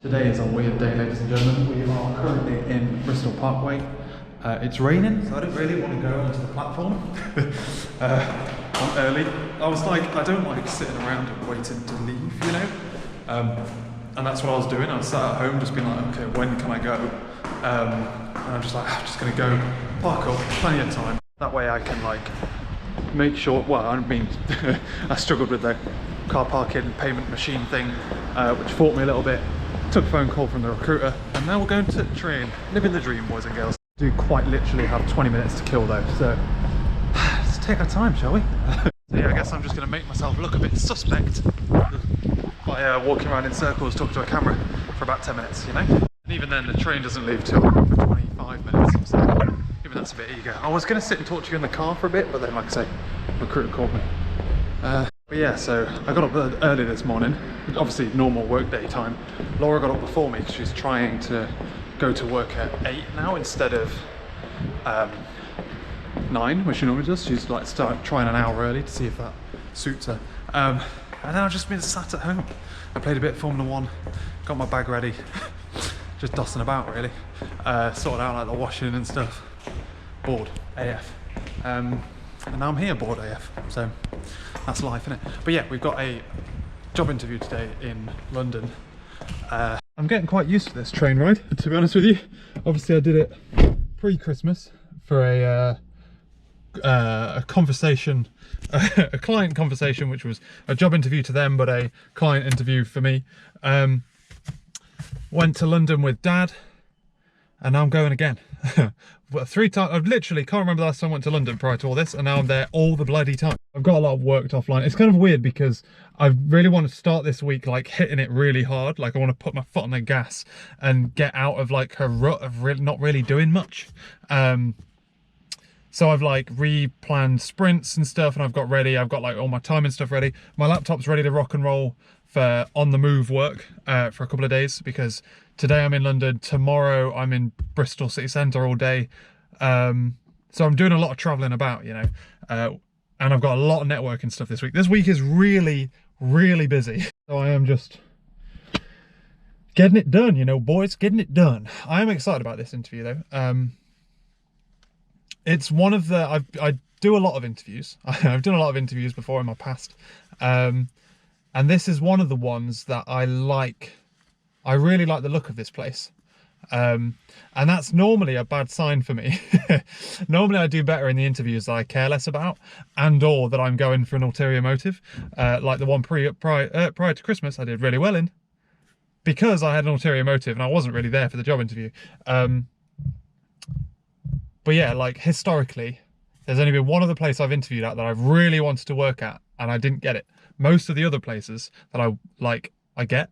Today is a weird day, ladies and gentlemen. We are currently in Bristol Parkway. It's raining, so I don't really want to go onto the platform. I'm early. I was like, I don't like sitting around and waiting to leave, you know? And that's what I was doing. I was sat at home just being like, okay, when can I go? And I'm just like, I'm just going to go park up, plenty of time. That way I can like make sure, well, I mean, I struggled with the car parking payment machine thing, which fought me a little bit. Took a phone call from the recruiter, and now we're going to train. Living the dream, boys and girls. Do quite literally have 20 minutes to kill though, so let's take our time, shall we? So yeah, I guess I'm just going to make myself look a bit suspect by walking around in circles talking to a camera for about 10 minutes, you know? And even then, the train doesn't leave till for 25 minutes, so even that's a bit eager. I was going to sit and talk to you in the car for a bit, but then, like I say, the recruiter called me. But yeah, so I got up early this morning, obviously normal workday time. Laura got up before me because she's trying to go to work at 8 now instead of 9, which she normally does. She's like trying an hour early to see if that suits her. And then I've just been sat at home. I played a bit of Formula 1, got my bag ready, just dossing about really. Sorted out like the washing and stuff. Bored AF. And now I'm here bored AF, so that's life, innit? But yeah, we've got a job interview today in London. I'm getting quite used to this train ride, to be honest with you. Obviously I did it pre-Christmas for a conversation, a client conversation, which was a job interview to them, but a client interview for me. Went to London with Dad, and now I'm going again. Well, 3 times. I literally can't remember the last time I went to London prior to all this, and now I'm there all the bloody time. I've got a lot of worked offline. It's kind of weird because I really want to start this week like hitting it really hard. Like I want to put my foot on the gas and get out of like a rut of not really doing much. So I've like re-planned sprints and stuff, and I've got like all my time and stuff ready. My laptop's ready to rock and roll for on the move work for a couple of days, because today I'm in London, tomorrow I'm in Bristol city centre all day. So I'm doing a lot of travelling about, you know, and I've got a lot of networking stuff this week. This week is really, really busy. So I am just getting it done, you know, boys, getting it done. I am excited about this interview though. It's one of the, I do a lot of interviews. I've done a lot of interviews before in my past. And this is one of the ones that I like. I really like the look of this place. And that's normally a bad sign for me. Normally I do better in the interviews that I care less about, and or that I'm going for an ulterior motive. Like the one prior to Christmas I did really well in, because I had an ulterior motive and I wasn't really there for the job interview. But yeah, like historically, there's only been one other place I've interviewed at that I've really wanted to work at, and I didn't get it. Most of the other places that I get,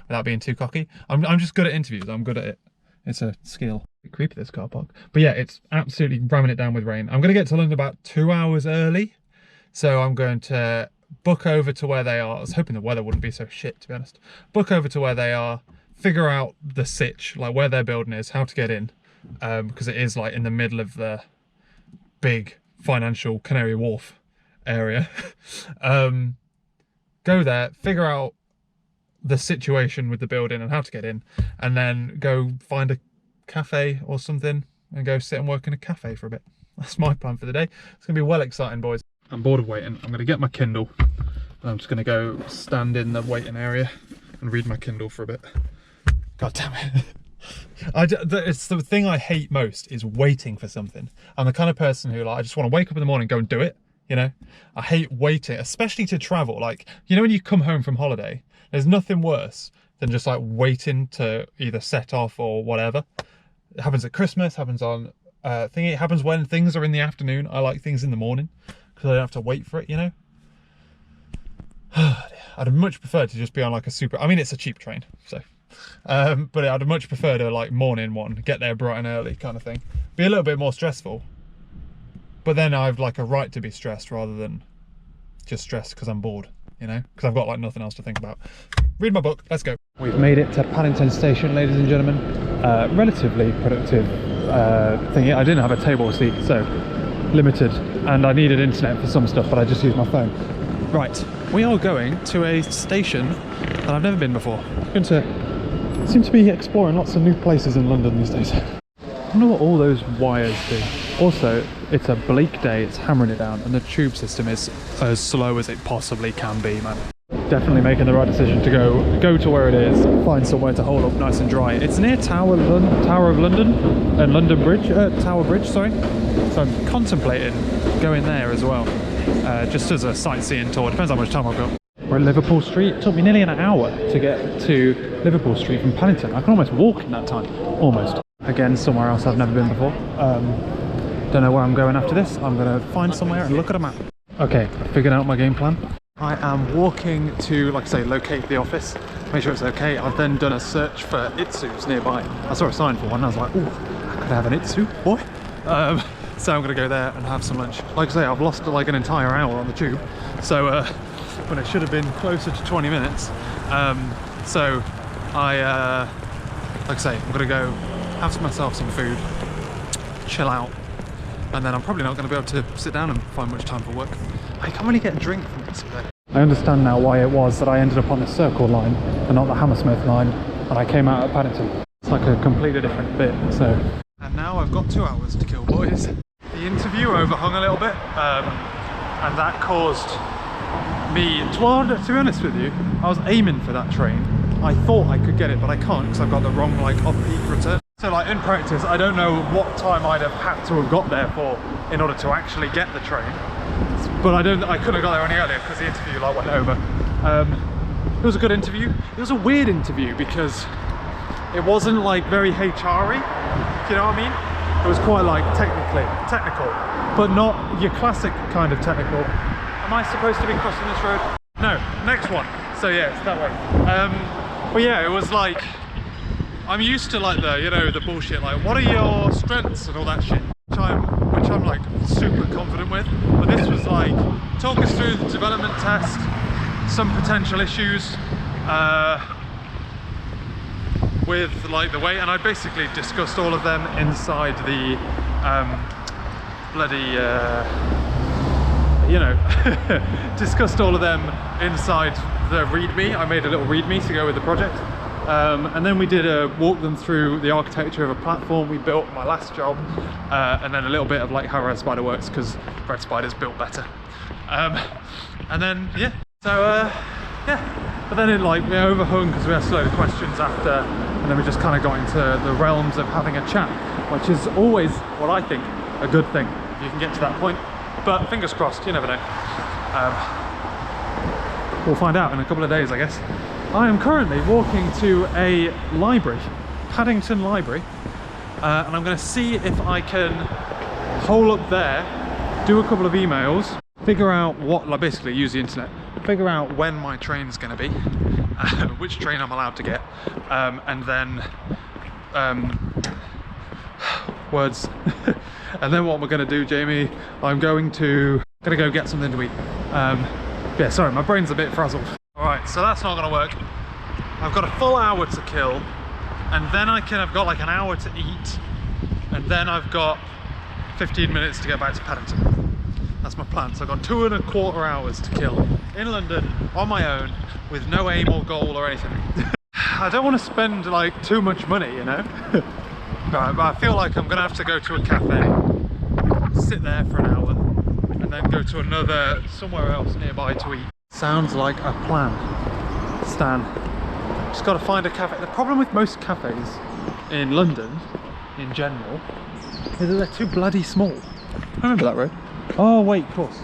without being too cocky. I'm just good at interviews. I'm good at it. It's a skill. Bit creepy, this car park. But yeah, it's absolutely ramming it down with rain. I'm going to get to London about 2 hours early. So I'm going to book over to where they are. I was hoping the weather wouldn't be so shit, to be honest. Book over to where they are, figure out the sitch, like where their building is, how to get in. Because it is like in the middle of the big financial Canary Wharf area. Go there, figure out the situation with the building and how to get in, and then go find a cafe or something and go sit and work in a cafe for a bit. That's my plan for the day. It's gonna be well exciting, boys. I'm bored of waiting. I'm gonna get my Kindle and I'm just gonna go stand in the waiting area and read my Kindle for a bit. God damn it. It's the thing I hate most, is waiting for something. I'm the kind of person who, like, I just want to wake up in the morning and go and do it, you know? I hate waiting, especially to travel. Like, you know, when you come home from holiday, there's nothing worse than just like waiting to either set off or whatever. It happens at Christmas, happens on it happens when things are in the afternoon. I like things in the morning because I don't have to wait for it, you know? I'd much prefer to just be on like a super, I mean, it's a cheap train, so but I'd much prefer to like morning one, get there bright and early kind of thing. Be a little bit more stressful, but then I've like a right to be stressed rather than just stressed because I'm bored, you know, because I've got like nothing else to think about. Read my book, let's go. We've made it to Paddington Station, ladies and gentlemen. Relatively productive thing. I didn't have a table seat, so limited, and I needed internet for some stuff, but I just used my phone. Right, we are going to a station that I've never been before. I'm going to Seem to be exploring lots of new places in London these days. I wonder what all those wires do. Also, it's a bleak day, it's hammering it down, and the tube system is as slow as it possibly can be, man. Definitely making the right decision to go to where it is, find somewhere to hold up nice and dry. It's near Tower of London and London Bridge, Tower Bridge, sorry. So I'm contemplating going there as well, just as a sightseeing tour. Depends how much time I've got. We're at Liverpool Street. It took me nearly an hour to get to Liverpool Street from Paddington. I can almost walk in that time, almost. Again, somewhere else I've never been before. Don't know where I'm going after this. I'm gonna find somewhere and look at a map. Okay, I figured out my game plan. I am walking to, like I say, locate the office, make sure it's okay. I've then done a search for Itsus nearby. I saw a sign for one and I was like, ooh, I could have an Itsu, boy. So I'm gonna go there and have some lunch. Like I say, I've lost like an entire hour on the tube. So, when it should have been closer to 20 minutes. So I, like I say, I'm gonna go have myself some food, chill out, and then I'm probably not going to be able to sit down and find much time for work. I can't really get a drink from this today. I understand now why it was that I ended up on the Circle line and not the Hammersmith line, and I came out at Paddington. It's like a completely different bit, so. And now I've got 2 hours to kill, boys. The interview overhung a little bit, and that caused me, to be honest with you, I was aiming for that train. I thought I could get it, but I can't because I've got the wrong like off-peak return. So like in practice, I don't know what time I'd have had to have got there for in order to actually get the train. But I couldn't have got there any earlier because the interview like went over. It was a good interview. It was a weird interview because it wasn't like very HR-y, you know what I mean? It was quite like technical, but not your classic kind of technical. Am I supposed to be crossing this road? No, next one. So yeah, it's that way. But yeah, it was like, I'm used to like the, you know, the bullshit, like what are your strengths and all that shit, which I'm like super confident with. But this was like, talk us through the development test, some potential issues with like the way, and I basically discussed all of them inside the bloody, you know, discussed all of them inside the README. I made a little README to go with the project. And then we did walk them through the architecture of a platform we built my last job, and then a little bit of like how Red Spider works because Red Spider's built better. And then yeah, so yeah, but then it like we overhung because we asked a load of questions after, and then we just kind of got into the realms of having a chat, which is always what I think a good thing if you can get to that point. But fingers crossed, you never know. We'll find out in a couple of days, I guess. I am currently walking to a library, Paddington Library, and I'm going to see if I can hole up there, do a couple of emails, figure out what, like basically use the internet, figure out when my train's going to be, which train I'm allowed to get, and then words. And then what we're going to do, Jamie, I'm gonna go get something to eat. Yeah, sorry, my brain's a bit frazzled. Alright, so that's not gonna work. I've got a full hour to kill, and then I've got like an hour to eat, and then I've got 15 minutes to get back to Paddington. That's my plan. So I've got 2.25 hours to kill in London on my own with no aim or goal or anything. I don't want to spend like too much money, you know? Right, but I feel like I'm gonna have to go to a cafe, sit there for an hour, and then go to another, somewhere else nearby to eat. Sounds like a plan, Stan. Just got to find a cafe. The problem with most cafes in London, in general, is that they're too bloody small. I remember that road. Oh wait, of course.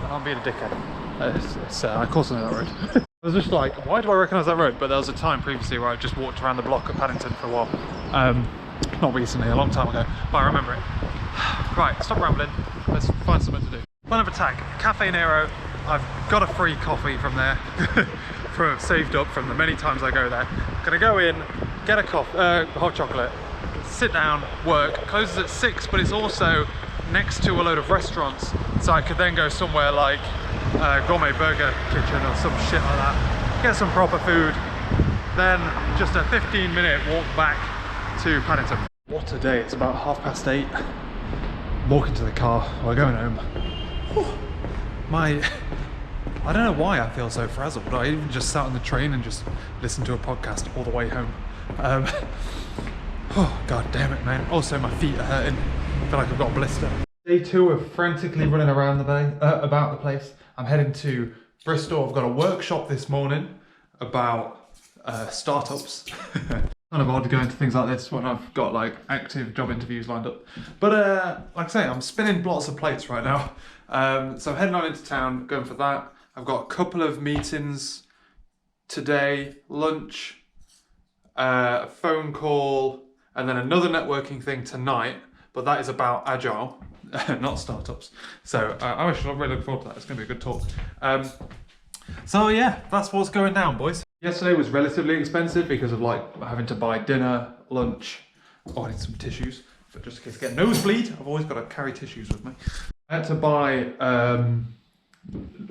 I'm being a dickhead. Of course I know that road. I was just like, why do I recognise that road? But there was a time previously where I just walked around the block at Paddington for a while. Not recently, a long time ago, but I remember it. Right, stop rambling. Let's find something to do. Plan of attack, Cafe Nero. I've got a free coffee from there, saved up from the many times I go there. Gonna go in, get a hot chocolate, sit down, work. Closes at 6, but it's also next to a load of restaurants, so I could then go somewhere like Gourmet Burger Kitchen or some shit like that, get some proper food, then just a 15-minute walk back to Paddington. What a day. It's about 8:30. Walking to the car, we're going home. Whew. I don't know why I feel so frazzled. I even just sat on the train and just listened to a podcast all the way home. Oh, god damn it, man. Also, my feet are hurting. I feel like I've got a blister. Day 2 of frantically running around about the place. I'm heading to Bristol. I've got a workshop this morning about startups. Kind of odd to go into things like this when I've got like active job interviews lined up. But like I say, I'm spinning lots of plates right now. So I'm heading on into town, going for that. I've got a couple of meetings today, lunch, a phone call, and then another networking thing tonight. But that is about agile, not startups. So I'm actually really looking forward to that. It's going to be a good talk. So yeah, that's what's going down, boys. Yesterday was relatively expensive because of like having to buy dinner, lunch. Oh, I need some tissues, but just in case I get a nosebleed, I've always got to carry tissues with me. I had to buy,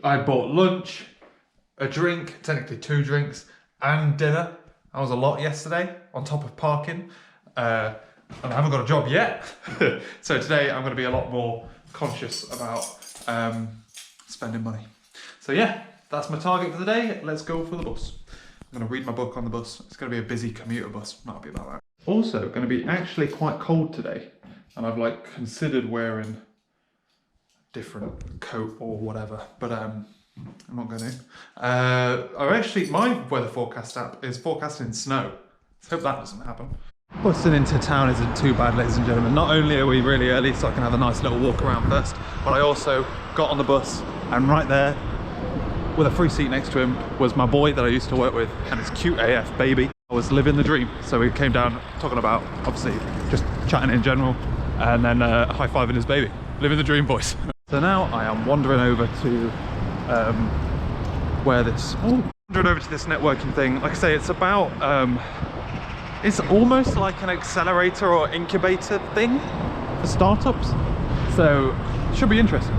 I bought lunch, a drink, technically 2 drinks, and dinner. That was a lot yesterday, on top of parking. And I haven't got a job yet. So today I'm going to be a lot more conscious about spending money. So yeah, that's my target for the day. Let's go for the bus. I'm going to read my book on the bus. It's going to be a busy commuter bus. Might be about that. Also, going to be actually quite cold today. And I've like considered wearing a different coat or whatever. But I'm not going to. My weather forecast app is forecasting snow. Let's hope that doesn't happen. Busting into town isn't too bad, ladies and gentlemen. Not only are we really early so I can have a nice little walk around first, but I also got on the bus and right there, with a free seat next to him, was my boy that I used to work with and his cute AF baby. I was living the dream. So we came down talking about, obviously, just chatting in general and then high-fiving his baby. Living the dream, boys. So now I am wandering over to wandering over to this networking thing. Like I say, it's about it's almost like an accelerator or incubator thing for startups. So it should be interesting.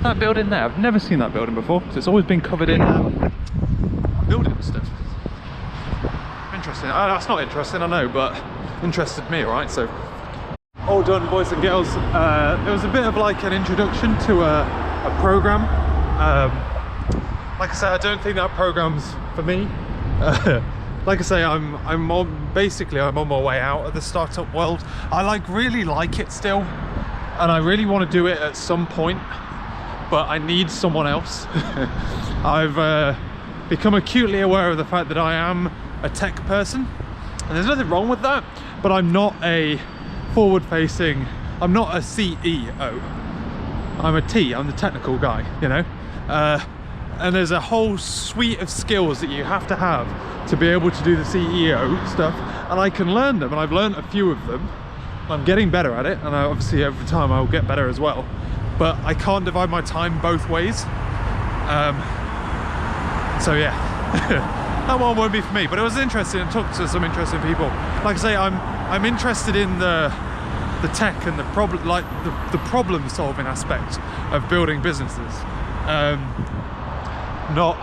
That building there, I've never seen that building before, so it's always been covered in building stuff. Interesting. That's not interesting, I know, but interested me, right? So all done, boys and girls. It was a bit of like an introduction to a program. Like I said, I don't think that program's for me. Like I say, I'm on my way out of the startup world. I really like it still, and I really want to do it at some point, but I need someone else. I've become acutely aware of the fact that I am a tech person, and there's nothing wrong with that, but I'm not a forward-facing, I'm not a CEO. I'm a T, I'm the technical guy, you know? And there's a whole suite of skills that you have to be able to do the CEO stuff, and I can learn them, and I've learned a few of them. I'm getting better at it, and obviously over time I'll get better as well, but I can't divide my time both ways. So yeah, that one won't be for me, but it was interesting and talked to some interesting people. Like I say, I'm interested in the tech and the problem solving aspect of building businesses. Not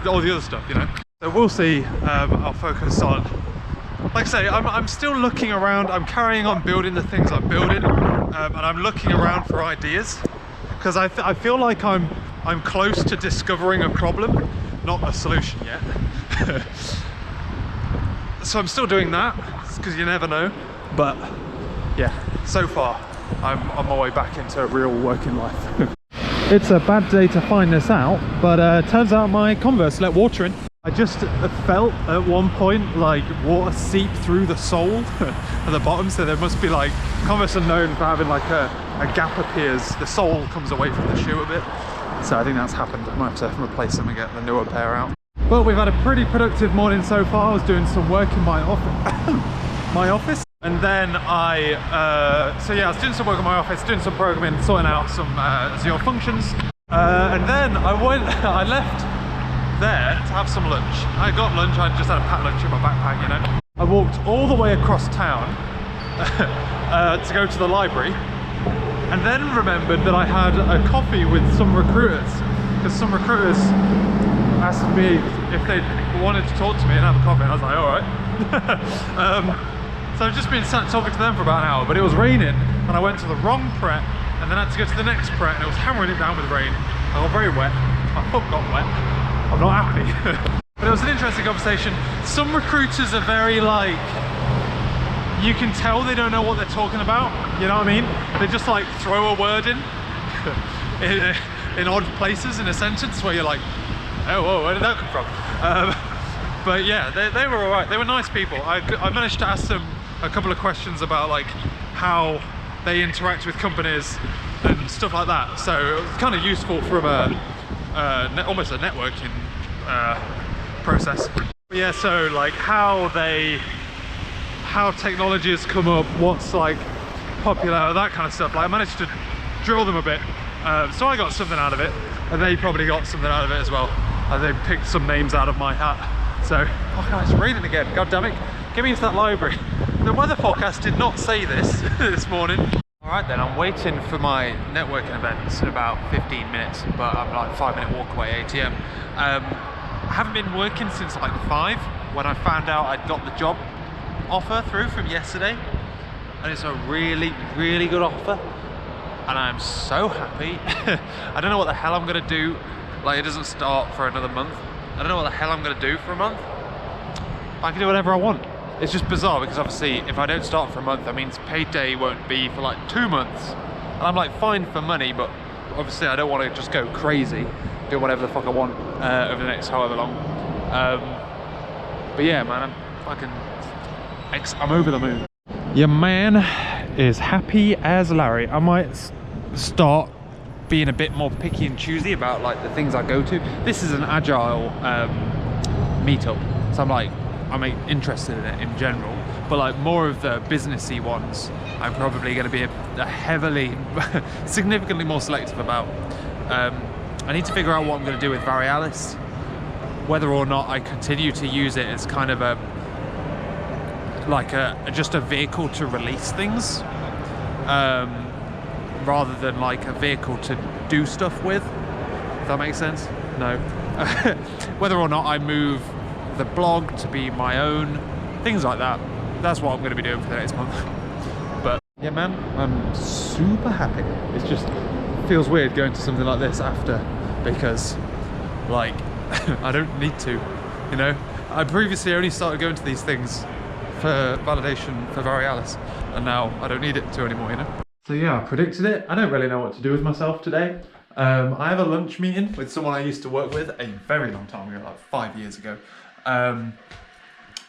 all the other stuff, you know. So we'll see. I'll focus on, like I say, I'm still looking around. I'm carrying on building the things I'm building, and I'm looking around for ideas, because I feel like I'm close to discovering a problem, not a solution yet. So I'm still doing that, because you never know. But yeah, so far I'm on my way back into real working life. It's a bad day to find this out, but turns out my Converse let water in. I just felt at one point like water seep through the sole at the bottom, so there must be like, Converse are known for having like a gap appears, the sole comes away from the shoe a bit. So I think that's happened. I might have to replace them and get the newer pair out. But we've had a pretty productive morning so far. I was doing some work in my office. And then I was doing some work in my office, doing some programming, sorting out some Azure functions. And then I left there to have some lunch. I got lunch, I just had a packed lunch in my backpack, you know. I walked all the way across town to go to the library, and then remembered that I had a coffee with some recruiters, because some recruiters asked me if they wanted to talk to me and have a coffee, and I was like, all right. So I've just been sat talking to them for about an hour, but it was raining, and I went to the wrong prep, and then I had to go to the next prep, and it was hammering it down with rain. I got very wet, my foot got wet. I'm not happy. But it was an interesting conversation. Some recruiters are very like, you can tell they don't know what they're talking about, you know what I mean? They just like throw a word in odd places in a sentence where you're like, oh, whoa, where did that come from? But yeah, they were all right. They were nice people. I managed to ask them a couple of questions about like how they interact with companies and stuff like that. So it was kind of useful from almost a networking process. But yeah, so like how technology has come up, what's like popular, that kind of stuff. Like I managed to drill them a bit, so I got something out of it, and they probably got something out of it as well. They picked some names out of my hat. So, oh God, it's raining again. God damn it! Get me into that library. The weather forecast did not say this this morning. All right then, I'm waiting for my networking events in about 15 minutes, but I'm like 5-minute walk away ATM. I haven't been working since like 5 when I found out I'd got the job offer through from yesterday, and it's a really, really good offer, and I'm so happy. I don't know what the hell I'm gonna do. Like, it doesn't start for another month. I don't know what the hell I'm gonna do for a month. I can do whatever I want. It's just bizarre because obviously if I don't start for a month, that means payday won't be for like 2 months, and I'm like fine for money, but obviously I don't want to just go crazy, do whatever the fuck I want over the next however long. But yeah, man, I'm over the moon. Your man is happy as Larry. I might start being a bit more picky and choosy about like the things I go to. This is an agile meetup, so I'm interested in it in general, but like more of the businessy ones I'm probably going to be a heavily significantly more selective about. I need to figure out what I'm going to do with Varialis, whether or not I continue to use it as kind of just a vehicle to release things, rather than like a vehicle to do stuff with, if that makes sense. No. Whether or not I move the blog to be my own, things like that. That's what I'm going to be doing for the next month. But yeah, man, I'm super happy. It just feels weird going to something like this after, because like I don't need to, you know. I previously only started going to these things for validation for Varialis, and now I don't need it to anymore, you know. So yeah, I predicted it. I don't really know what to do with myself today. I have a lunch meeting with someone I used to work with a very long time ago, like 5 years ago,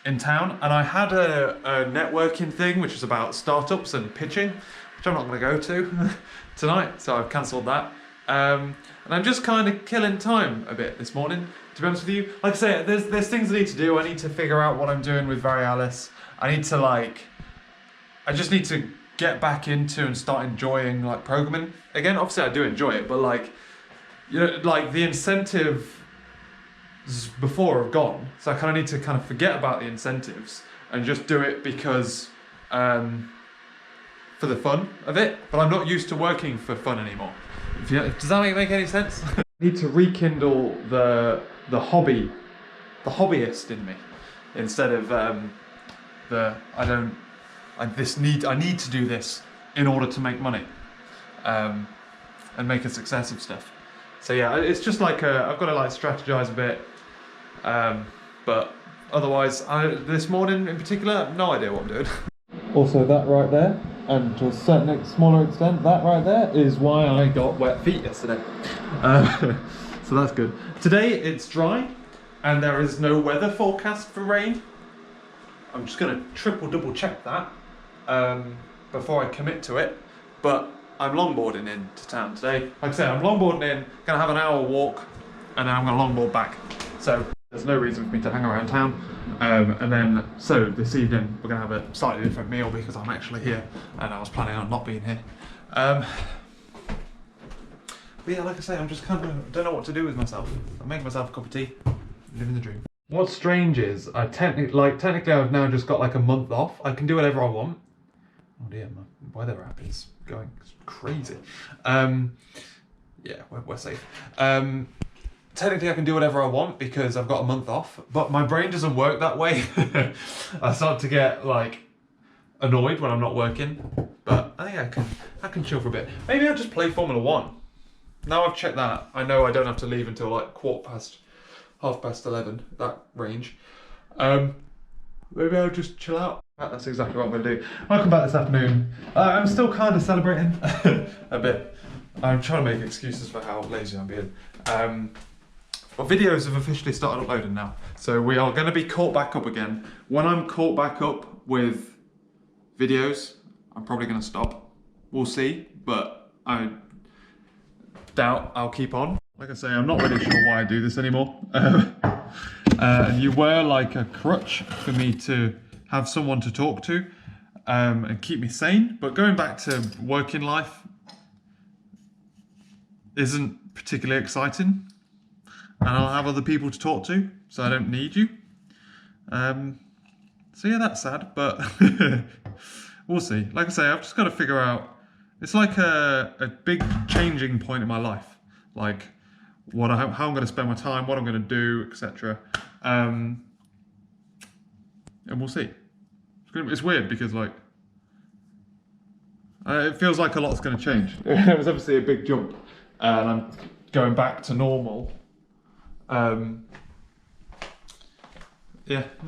in town, and I had a networking thing which was about startups and pitching, which I'm not going to go to tonight, so I've cancelled that. And I'm just kind of killing time a bit this morning, to be honest with you. Like I say, there's things I need to do. I need to figure out what I'm doing with Varialis. I just need to get back into and start enjoying like programming again. Obviously I do enjoy it, but like, you know, like the incentives before have gone, so I kind of need to kind of forget about the incentives and just do it because for the fun of it. But I'm not used to working for fun anymore. Does that make any sense? I need to rekindle the hobbyist in me, instead of I need to do this in order to make money and make a success of stuff. So yeah, it's just like I've got to like strategize a bit, but otherwise this morning in particular, I have no idea what I'm doing. Also that right there, and to a certain smaller extent, that right there is why I got wet feet yesterday. So that's good. Today it's dry and there is no weather forecast for rain. I'm just going to double check that before I commit to it, but I'm longboarding into town today. Like I said, I'm longboarding in, gonna have an hour walk, and then I'm gonna longboard back. So there's no reason for me to hang around town. And then, so this evening we're gonna have a slightly different meal because I'm actually here, and I was planning on not being here. But yeah, like I say, I'm just kind of don't know what to do with myself. I'm making myself a cup of tea, living the dream. What's strange is technically I've now just got like a month off. I can do whatever I want. Oh dear, my weather app is going crazy. Yeah, we're safe. Technically I can do whatever I want because I've got a month off, but my brain doesn't work that way. I start to get like annoyed when I'm not working, but I think I can chill for a bit. Maybe I'll just play Formula 1. Now I've checked that, I know I don't have to leave until like 4:15 11:30, that range. Maybe I'll just chill out. That's exactly what I'm going to do. Welcome back this afternoon. I'm still kind of celebrating a bit. I'm trying to make excuses for how lazy I'm being. But videos have officially started uploading now. So we are going to be caught back up again. When I'm caught back up with videos, I'm probably going to stop. We'll see, but I doubt I'll keep on. Like I say, I'm not really sure why I do this anymore. You were like a crutch for me to have someone to talk to and keep me sane. But going back to working life isn't particularly exciting. And I'll have other people to talk to, so I don't need you. So yeah, that's sad, but we'll see. Like I say, I've just got to figure out, it's like a big changing point in my life. Like how I'm going to spend my time, what I'm going to do, etc. And we'll see. It's weird because like, it feels like a lot's going to change. It was obviously a big jump, and I'm going back to normal. Yeah,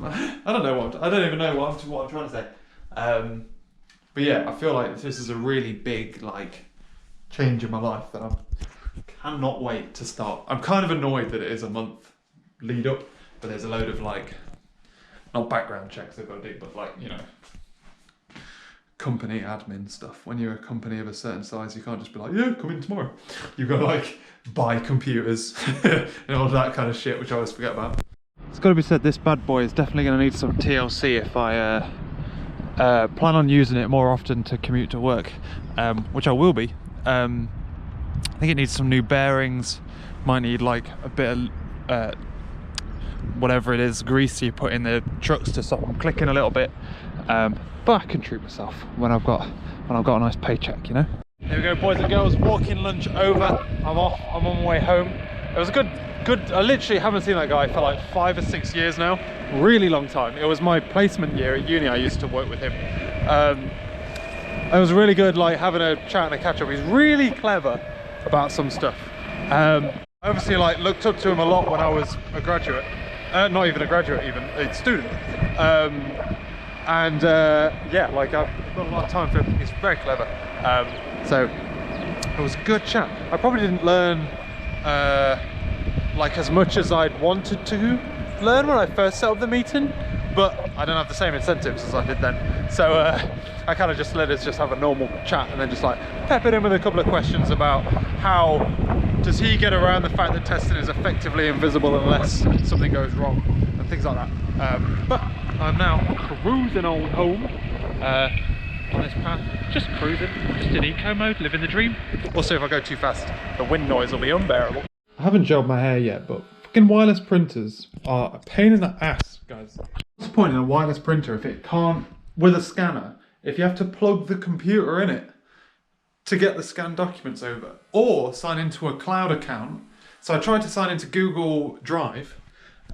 I don't know I don't even know what I'm trying to say. But yeah, I feel like this is a really big like change in my life that I cannot wait to start. I'm kind of annoyed that it is a month lead up, but there's a load of like, not background checks I've got to do, but like, you know, company admin stuff. When you're a company of a certain size, you can't just be like, yeah, come in tomorrow. You've got to like buy computers and all that kind of shit, which I always forget about. It's got to be said, this bad boy is definitely going to need some TLC if I plan on using it more often to commute to work, which I will be. I think it needs some new bearings, might need like a bit of whatever it is, grease you put in the trucks to stop them clicking a little bit. But I can treat myself when I've got a nice paycheck, you know. There we go, boys and girls, walking lunch over. I'm off, I'm on my way home. It was a good, I literally haven't seen that guy for like 5 or 6 years now. Really long time. It was my placement year at uni, I used to work with him. It was really good, like having a chat and a catch up. He's really clever about some stuff. I obviously like looked up to him a lot when I was a graduate. Not even a graduate, even a student. Yeah, like I've got a lot of time for him. He's very clever. So it was a good chat. I probably didn't learn like as much as I'd wanted to learn when I first set up the meeting, but I don't have the same incentives as I did then. So I kind of just let us just have a normal chat and then just like peppered him with a couple of questions about how does he get around the fact that testing is effectively invisible unless something goes wrong and things like that. But I'm now cruising on home on this path, just cruising, just in eco mode, living the dream. Also, if I go too fast, the wind noise will be unbearable. I haven't gelled my hair yet, but fucking wireless printers are a pain in the ass, guys. What's the point in a wireless printer if it can't, with a scanner, if you have to plug the computer in it to get the scanned documents over, or sign into a cloud account? So I tried to sign into Google Drive,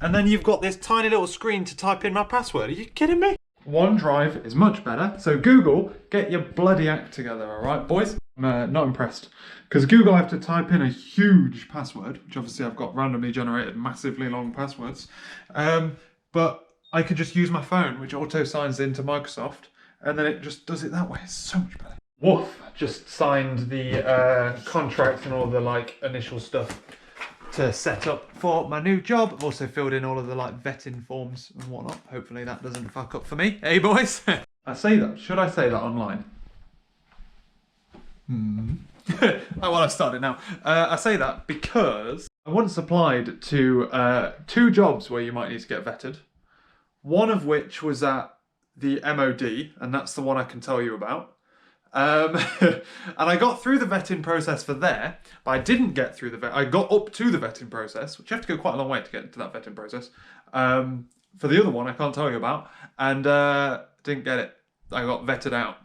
and then you've got this tiny little screen to type in my password. Are you kidding me? OneDrive is much better. So Google, get your bloody act together, all right, boys? I'm not impressed. Because Google, I have to type in a huge password, which obviously I've got randomly generated massively long passwords. But I could just use my phone, which auto signs into Microsoft, and then it just does it that way. It's so much better. Woof, just signed the contract and all the like initial stuff to set up for my new job. I've also filled in all of the like vetting forms and whatnot. Hopefully that doesn't fuck up for me. Hey boys. I say that, should I say that online? Oh, well, I've started now. I say that because I once applied to 2 jobs where you might need to get vetted. One of which was at the MOD, and that's the one I can tell you about. And I got through the vetting process for there, but I didn't get through I got up to the vetting process, which you have to go quite a long way to get into that vetting process. For the other one, I can't tell you about, and didn't get it. I got vetted out.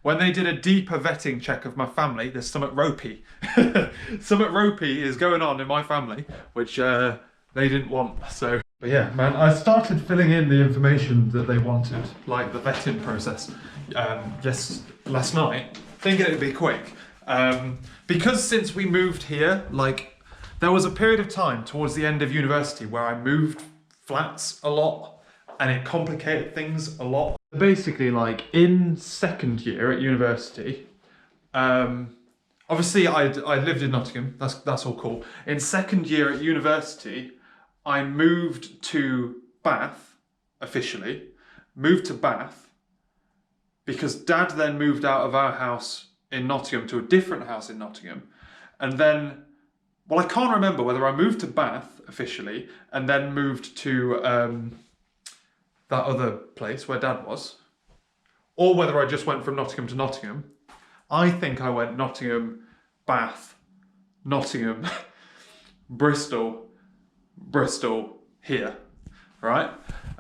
When they did a deeper vetting check of my family, there's something ropey. Something ropey is going on in my family, which they didn't want, so. But yeah, man, I started filling in the information that they wanted, like the vetting process, just last night, thinking it'd be quick. Because since we moved here, like There was a period of time towards the end of university where I moved flats a lot and it complicated things a lot. Basically, like in second year at university, obviously I lived in Nottingham, that's all cool. In second year at university, I moved to Bath, officially, moved to Bath, because Dad then moved out of our house in Nottingham to a different house in Nottingham. And then, well, I can't remember whether I moved to Bath officially and then moved to that other place where Dad was, or whether I just went from Nottingham to Nottingham. I think I went Nottingham, Bath, Nottingham, Bristol, Bristol, here, right?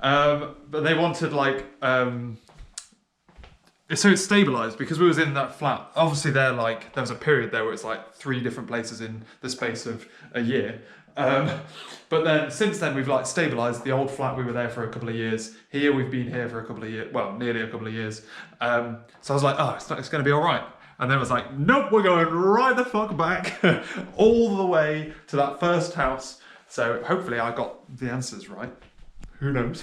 But they wanted like, so it's stabilised because we was in that flat. Obviously there was a period there where it's like 3 different places in the space of a year. But then since then we've like stabilised the old flat. We were there for a couple of years. Here we've been here for a couple of years, well, nearly a couple of years. So I was like, oh, it's going to be all right. And then it was like, nope, we're going right the fuck back all the way to that first house. So hopefully I got the answers right. Who knows?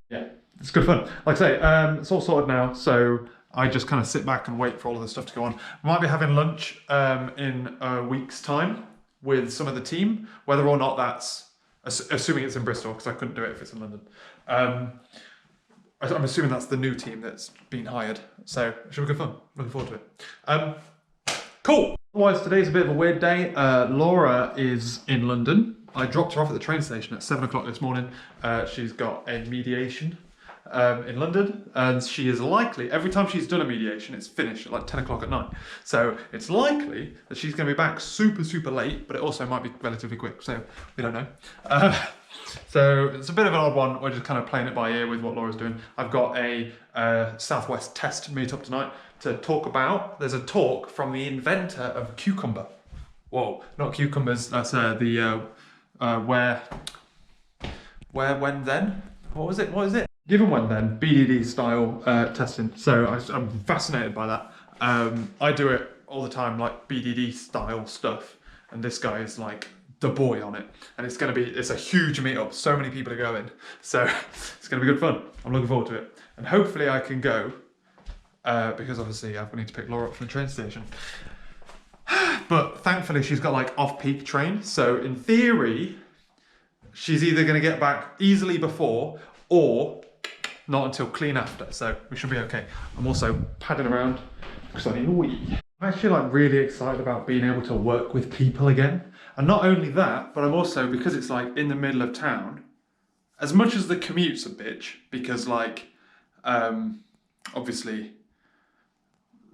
Yeah, it's good fun. Like I say, it's all sorted now. So I just kind of sit back and wait for all of the stuff to go on. We might be having lunch in a week's time with some of the team, whether or not that's, assuming it's in Bristol, because I couldn't do it if it's in London. I'm assuming that's the new team that's been hired. So it should be good fun. Looking forward to it. Cool. Otherwise, today's a bit of a weird day. Laura is in London. I dropped her off at the train station at 7 o'clock this morning. She's got a mediation in London, and she is likely, every time she's done a mediation, it's finished at like 10 o'clock at night. So it's likely that she's going to be back super, super late, but it also might be relatively quick, so we don't know. So it's a bit of an odd one. We're just kind of playing it by ear with what Laura's doing. I've got a Southwest test meetup tonight to talk about. There's a talk from the inventor of cucumber. Whoa, not cucumbers, that's the where, when, then? What was it? Given when then, BDD style testing. So I'm fascinated by that. I do it all the time, like BDD style stuff. And this guy is like the boy on it. And it's a huge meetup. So many people are going. So it's gonna be good fun. I'm looking forward to it. And hopefully I can go, because obviously I need to pick Laura up from the train station. But thankfully she's got like off-peak train. So in theory, she's either gonna get back easily before or not until clean after, so we should be okay. I'm also padding around because I need a wee. I'm actually like really excited about being able to work with people again. And not only that, but I'm also, because it's like in the middle of town, as much as the commute's a bitch, because like, obviously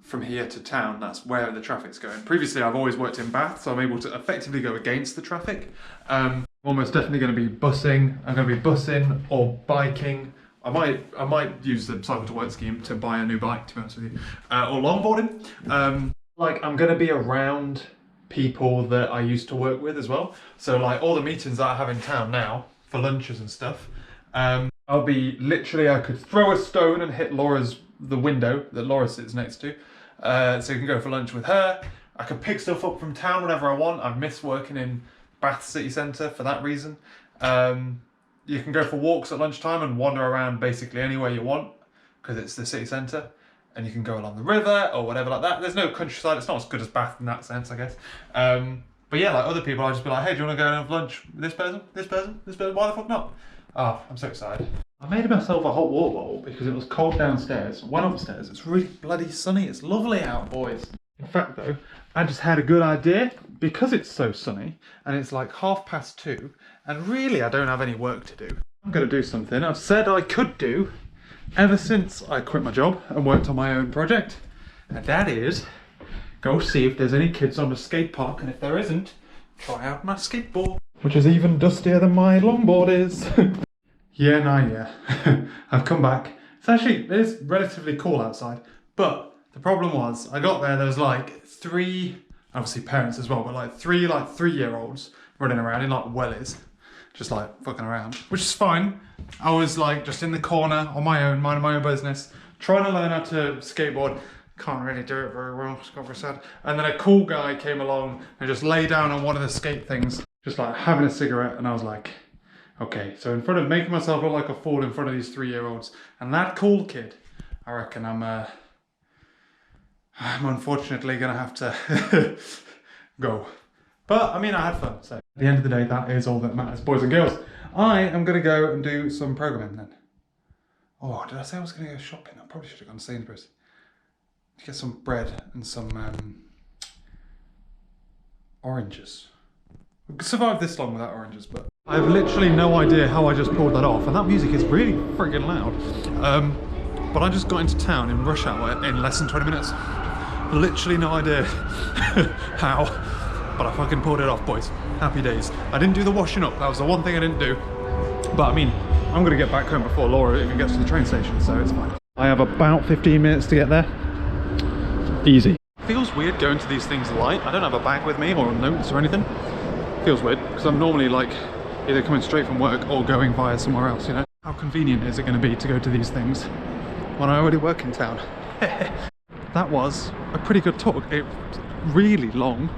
from here to town, that's where the traffic's going. Previously, I've always worked in Bath, so I'm able to effectively go against the traffic. I'm almost definitely gonna be busing. I'm gonna be busing or biking. I might use the cycle to work scheme to buy a new bike, to be honest with you, or longboarding. Like I'm gonna be around people that I used to work with as well. So like all the meetings that I have in town now for lunches and stuff, I'll be literally, I could throw a stone and hit the window that Laura sits next to. So you can go for lunch with her. I can pick stuff up from town whenever I want. I've missed working in Bath city centre for that reason. You can go for walks at lunchtime and wander around basically anywhere you want because it's the city centre, and you can go along the river or whatever like that. There's no countryside. It's not as good as Bath in that sense, I guess. But yeah, like other people, I'll just be like, hey, do you want to go and have lunch with this person, this person, this person? Why the fuck not? Oh, I'm so excited. I made myself a hot water bottle because it was cold downstairs. Went upstairs. It's really bloody sunny. It's lovely out, boys. In fact though, I just had a good idea because it's so sunny and it's like 2:30 and really I don't have any work to do. I'm going to do something I've said I could do ever since I quit my job and worked on my own project, and that is go see if there's any kids on the skate park, and if there isn't, try out my skateboard, which is even dustier than my longboard is. Yeah. I've come back. It's relatively cool outside, but the problem was, I got there was like 3, obviously parents as well, but like 3 3-year-olds running around in like wellies, just like fucking around, which is fine. I was like just in the corner on my own, minding my own business, trying to learn how to skateboard. Can't really do it very well, it's got very sad. And then a cool guy came along and just lay down on one of the skate things. just like having a cigarette, and I was like, okay, so in front of making myself look like a fool in front of these 3-year-olds and that cool kid, I reckon I'm unfortunately gonna have to go. But I mean, I had fun, so at the end of the day, that is all that matters, boys and girls. I am gonna go and do some programming then. Oh, did I say I was gonna go shopping? I probably should have gone to Sainsbury's to get some bread and some oranges. We could survive this long without oranges, but I have literally no idea how I just pulled that off, and that music is really friggin' loud. But I just got into town in rush hour in less than 20 minutes. Literally no idea how, but I fucking pulled it off, boys. Happy days. I didn't do the washing up, that was the one thing I didn't do. But I mean, I'm gonna get back home before Laura even gets to the train station, so it's fine. I have about 15 minutes to get there. Easy. Feels weird going to these things light. I don't have a bag with me or notes or anything. Feels weird, because I'm normally like either coming straight from work or going via somewhere else, you know? How convenient is it going to be to go to these things when I already work in town? That was a pretty good talk. It's really long.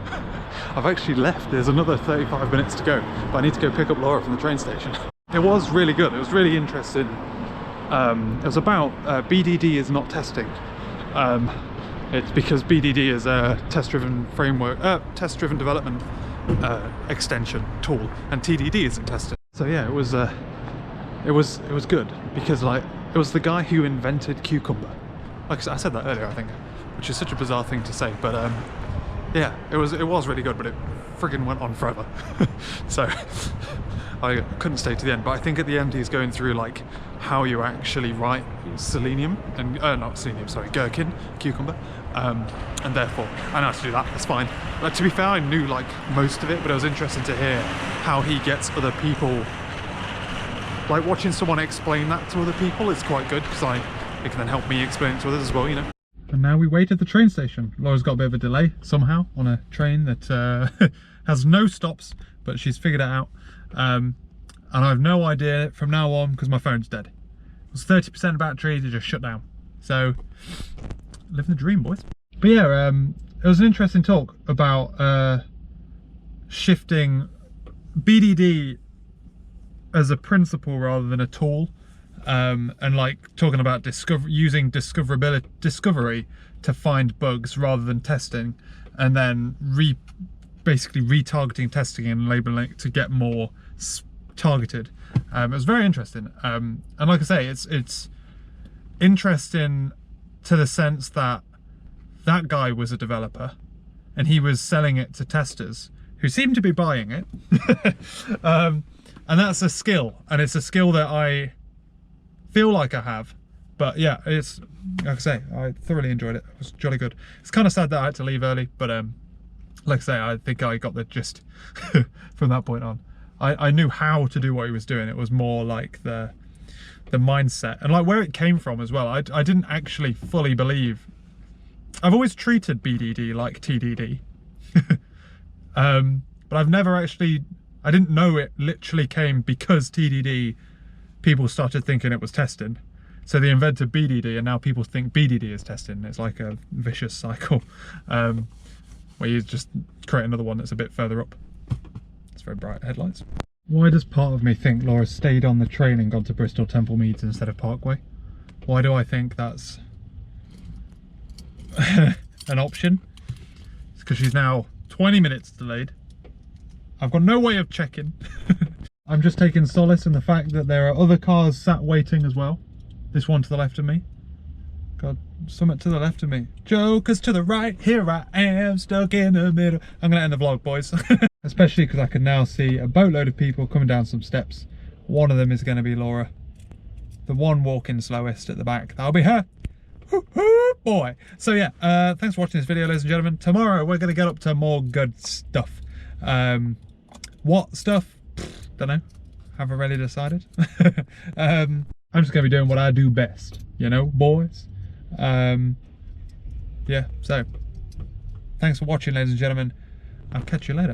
I've actually left. There's another 35 minutes to go, but I need to go pick up Laura from the train station. It was really good. It was really interesting. It was about BDD is not testing. It's because BDD is a test-driven framework, test-driven development extension tool, and TDD isn't tested. So yeah, it was good because like it was the guy who invented Cucumber. Like I said that earlier, I think, which is such a bizarre thing to say, but yeah, it was really good, but it friggin' went on forever. So I couldn't stay to the end, but I think at the end he's going through like how you actually write selenium and not selenium, sorry, gherkin, cucumber, and therefore I know how to do that. That's fine. Like, to be fair, I knew like most of it, but it was interesting to hear how he gets other people. Like watching someone explain that to other people is quite good, because it can then help me explain it to others as well, you know. And now we wait at the train station. Laura's got a bit of a delay somehow on a train that has no stops, but she's figured it out. And I have no idea from now on because my phone's dead. It was 30% battery, it just shut down. So, living the dream, boys. But yeah, it was an interesting talk about shifting BDD as a principle rather than a tool. And like talking about using discovery to find bugs rather than testing, and then basically retargeting testing and labeling it to get more targeted. It was very interesting, and like I say, it's interesting to the sense that that guy was a developer and he was selling it to testers who seemed to be buying it. And that's a skill, and it's a skill that I feel like I have. But yeah, it's like I say, I thoroughly enjoyed it. It was jolly good. It's kind of sad that I had to leave early, but like I say, I think I got the gist from that point on. I knew how to do what he was doing. It was more like the mindset and like where it came from as well. I didn't actually fully believe. I've always treated BDD like TDD, but I've never actually. I didn't know it literally came because TDD people started thinking it was testing. So they invented BDD and now people think BDD is testing. It's like a vicious cycle where you just create another one that's a bit further up. It's very bright headlights. Why does part of me think Laura stayed on the train and gone to Bristol Temple Meads instead of Parkway? Why do I think that's an option? It's because she's now 20 minutes delayed. I've got no way of checking. I'm just taking solace in the fact that there are other cars sat waiting as well. This one to the left of me. God, something to the left of me. Jokers to the right, here I am, stuck in the middle. I'm gonna end the vlog, boys. Especially because I can now see a boatload of people coming down some steps. One of them is gonna be Laura. The one walking slowest at the back, that'll be her. Boy. So yeah, thanks for watching this video, ladies and gentlemen. Tomorrow we're gonna get up to more good stuff. What stuff? Don't know. Haven't really decided. I'm just gonna be doing what I do best, you know, boys. Yeah, so thanks for watching, ladies and gentlemen. I'll catch you later.